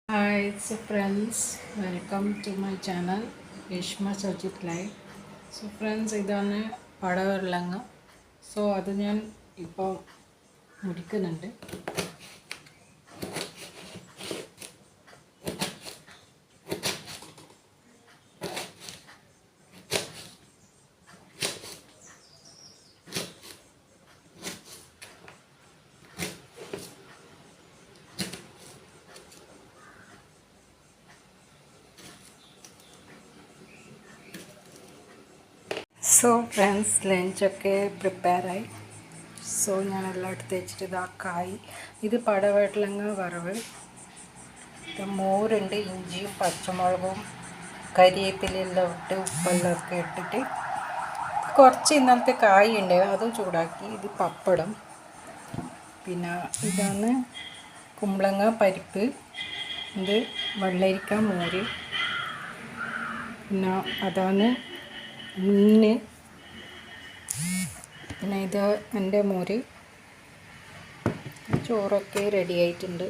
Hi, so friends, welcome to my channel Reshma Sajit Live. So friends, ഇതാണ് പടവലങ്ങ. So അത് ഞാൻ ഇപ്പോൾ മുറിക്കുന്നുണ്ട്. സോ ഫ്രണ്ട്സ്, ലഞ്ചൊക്കെ പ്രിപ്പയറായി. സോ ഞാനെല്ലാം എടുത്ത് വെച്ചിട്ട് ഇതാക്കായി. ഇത് പടവലങ്ങ വറവ്, ഇത് മോരുണ്ട്, ഇഞ്ചിയും പച്ചമുളകും കരിവേപ്പിലെല്ലാം ഇട്ട് ഉപ്പെല്ലാം ഒക്കെ ഇട്ടിട്ട് കുറച്ച് ഇന്നലത്തെ കായ് ഉണ്ട്, അതും ചൂടാക്കി. ഇത് പപ്പടം, പിന്നെ ഇതാണ് കുമ്പളങ്ങ പരിപ്പ്, ഇത് വെള്ളരിക്ക മോര്, പിന്നെ അതാണ് മീന്, പിന്നെ ഇത് എൻ്റെ മോര്. ചോറൊക്കെ റെഡി ആയിട്ടുണ്ട്.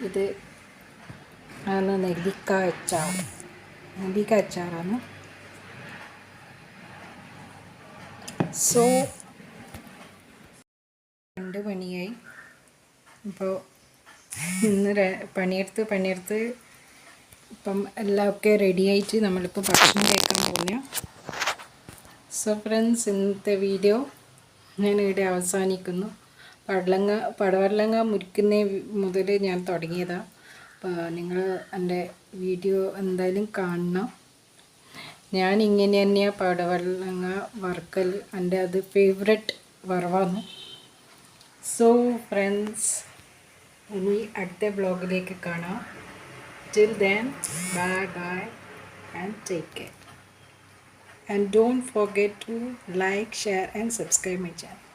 ഇത് ആണ് നെല്ലിക്ക അച്ചാറാണ്. സോ 2 മണിയായി. ഇപ്പോൾ ഇന്ന് പണിയെടുത്ത് ഇപ്പം എല്ലാം ഒക്കെ റെഡി ആയിട്ട് നമ്മളിപ്പോൾ ഭക്ഷണം കഴിക്കാൻ പോകുന്നു. സോ ഫ്രണ്ട്സ്, ഇന്നത്തെ വീഡിയോ ഞാൻ ഇവിടെ അവസാനിക്കുന്നു. പടവലങ്ങ മുറിക്കുന്ന മുതൽ ഞാൻ തുടങ്ങിയതാണ്. അപ്പോൾ നിങ്ങൾ എൻ്റെ വീഡിയോ എന്തായാലും കാണണം. ഞാൻ ഇങ്ങനെ തന്നെയാണ് പടവലങ്ങ വറുക്കൽ, എൻ്റെ അത് ഫേവററ്റ് വറവാണ്. സോ ഫ്രണ്ട്സ്, ഇനി അടുത്ത വ്ളോഗിലേക്ക് കാണാം. Till then, bye and take care. And don't forget to like, share and subscribe my channel.